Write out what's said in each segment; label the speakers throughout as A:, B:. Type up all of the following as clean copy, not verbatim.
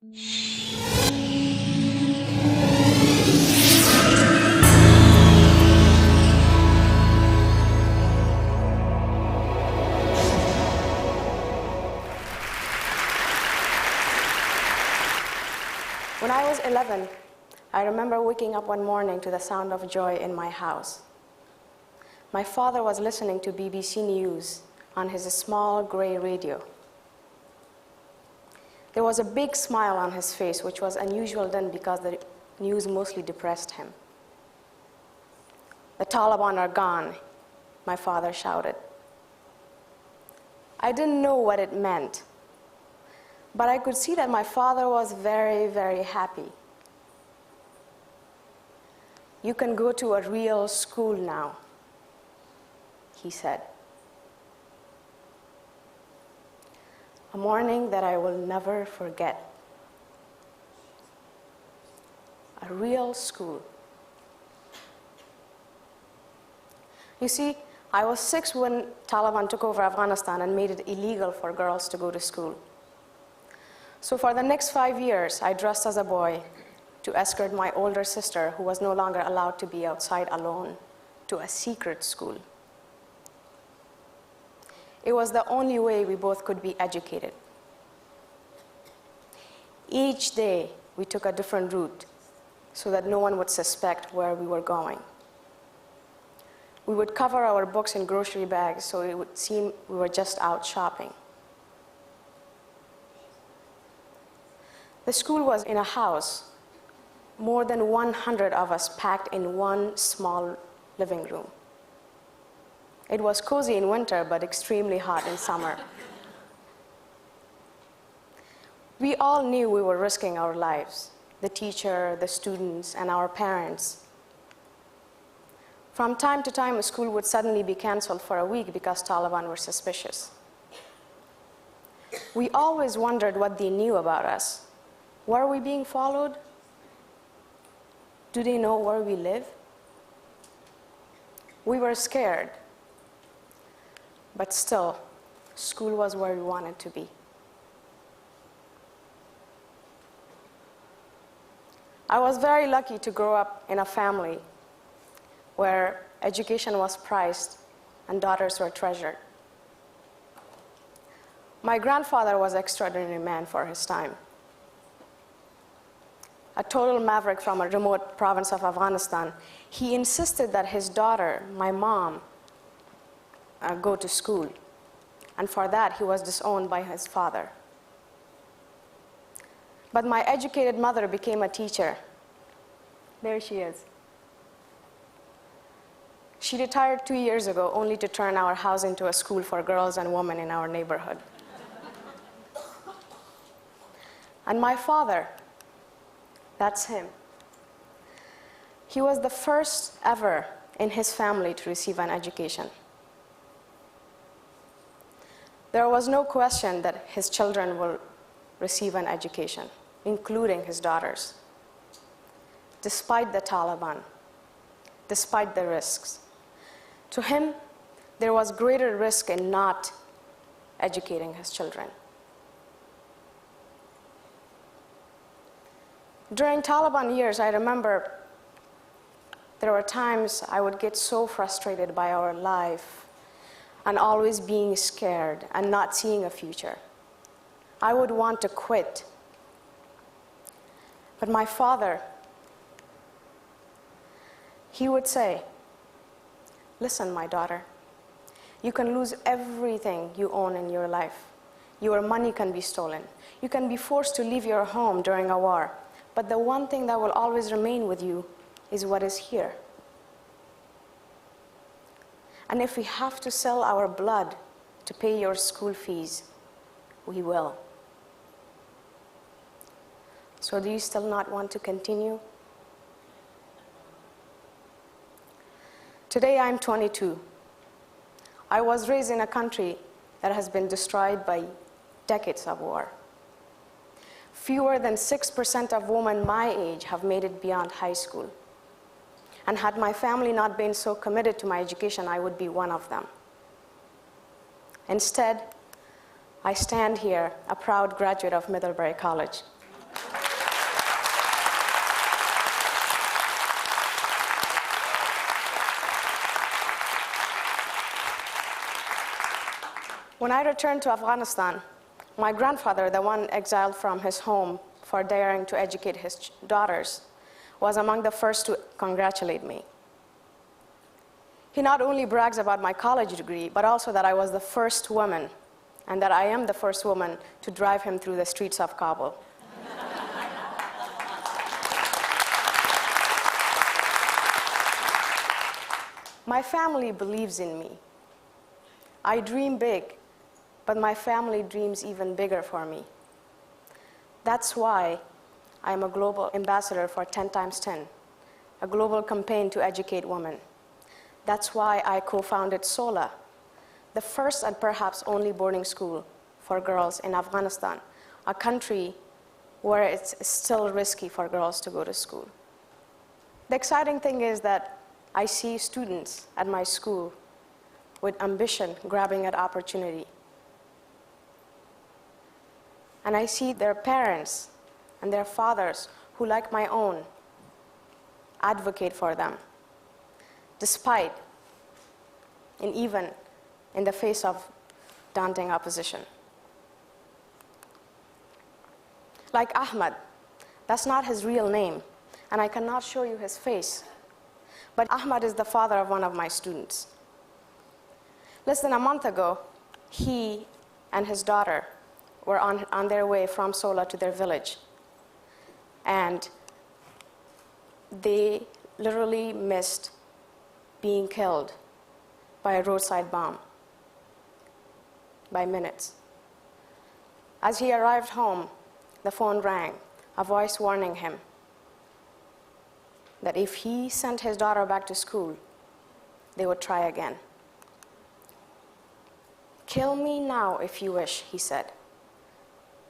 A: When I was 11, I remember waking up one morning to the sound of joy in my house. My father was listening to BBC News on his small gray radio. There was a big smile on his face, which was unusual then because the news mostly depressed him. "The Taliban are gone," my father shouted. I didn't know what it meant, but I could see that my father was very, very happy. "You can go to a real school now," he said. A morning that I will never forget. A real school. You see, I was 6 when Taliban took over Afghanistan and made it illegal for girls to go to school. So for the next 5 years, I dressed as a boy to escort my older sister, who was no longer allowed to be outside alone, to a secret school. It was the only way we both could be educated. Each day, we took a different route so that no one would suspect where we were going. We would cover our books in grocery bags so it would seem we were just out shopping. The school was in a house, more than 100 of us packed in one small living room. It was cozy in winter, but extremely hot in summer. We all knew we were risking our lives, the teacher, the students, and our parents. From time to time, a school would suddenly be canceled for a week because Taliban were suspicious. We always wondered what they knew about us. Were we being followed? Do they know where we live? We were scared. But still, school was where we wanted to be. I was very lucky to grow up in a family where education was prized and daughters were treasured. My grandfather was an extraordinary man for his time. A total maverick from a remote province of Afghanistan, he insisted that his daughter, my mom, go to school. And for that, he was disowned by his father. But my educated mother became a teacher. There she is. She retired 2 years ago, only to turn our house into a school for girls and women in our neighborhood. And my father, that's him. He was the first ever in his family to receive an education. There was no question that his children will receive an education, including his daughters. Despite the Taliban, despite the risks. To him, there was greater risk in not educating his children. During Taliban years, I remember there were times I would get so frustrated by our life and always being scared and not seeing a future. I would want to quit. But my father, he would say, "Listen, my daughter, you can lose everything you own in your life. Your money can be stolen. You can be forced to leave your home during a war. But the one thing that will always remain with you is what is here. And if we have to sell our blood to pay your school fees, we will. So do you still not want to continue?" Today I'm 22. I was raised in a country that has been destroyed by decades of war. Fewer than 6% of women my age have made it beyond high school. And had my family not been so committed to my education, I would be one of them. Instead, I stand here, a proud graduate of Middlebury College. When I returned to Afghanistan, my grandfather, the one exiled from his home for daring to educate his daughters, was among the first to congratulate me. He not only brags about my college degree, but also that I was the first woman, and that I am the first woman to drive him through the streets of Kabul. My family believes in me. I dream big, but my family dreams even bigger for me. That's why I am a global ambassador for 10x10, a global campaign to educate women. That's why I co-founded SOLA, the first and perhaps only boarding school for girls in Afghanistan, a country where it's still risky for girls to go to school. The exciting thing is that I see students at my school with ambition grabbing at opportunity. And I see their parents and their fathers who, like my own, advocate for them, despite and even in the face of daunting opposition. Like Ahmad, that's not his real name, and I cannot show you his face. But Ahmad is the father of one of my students. Less than a month ago, he and his daughter were on their way from Sola to their village. And they literally missed being killed by a roadside bomb by minutes. As he arrived home, the phone rang, a voice warning him that if he sent his daughter back to school, they would try again. "Kill me now if you wish," he said,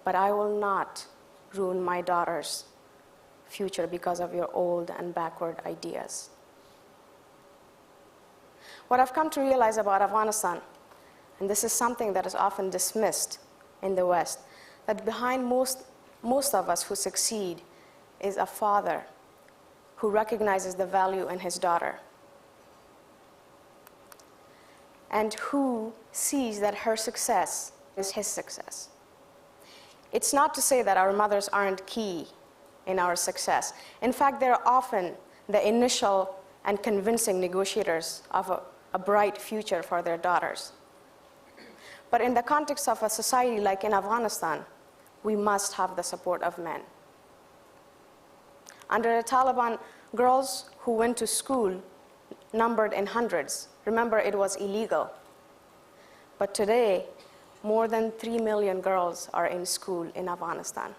A: "but I will not ruin my daughter's future because of your old and backward ideas." What I've come to realize about Afghanistan, and this is something that is often dismissed in the West, that behind most of us who succeed is a father who recognizes the value in his daughter and who sees that her success is his success. It's not to say that our mothers aren't key in our success. In fact, they're often the initial and convincing negotiators of a bright future for their daughters. But in the context of a society like in Afghanistan, we must have the support of men. Under the Taliban, girls who went to school numbered in hundreds. Remember, it was illegal. But today, more than 3 million girls are in school in Afghanistan.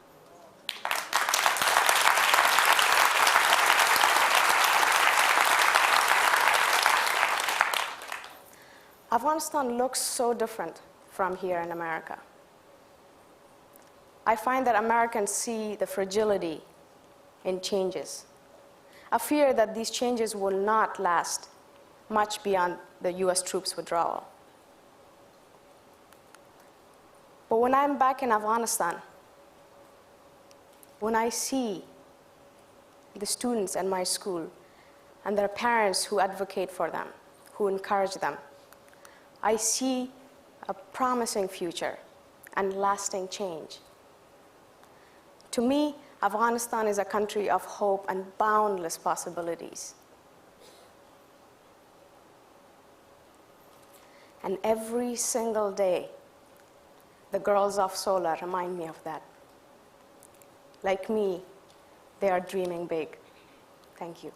A: Afghanistan looks so different from here in America. I find that Americans see the fragility in changes, a fear that these changes will not last much beyond the US troops' withdrawal. But when I'm back in Afghanistan, when I see the students in my school and their parents who advocate for them, who encourage them, I see a promising future and lasting change. To me, Afghanistan is a country of hope and boundless possibilities. And every single day, the girls of Sola remind me of that. Like me, they are dreaming big. Thank you.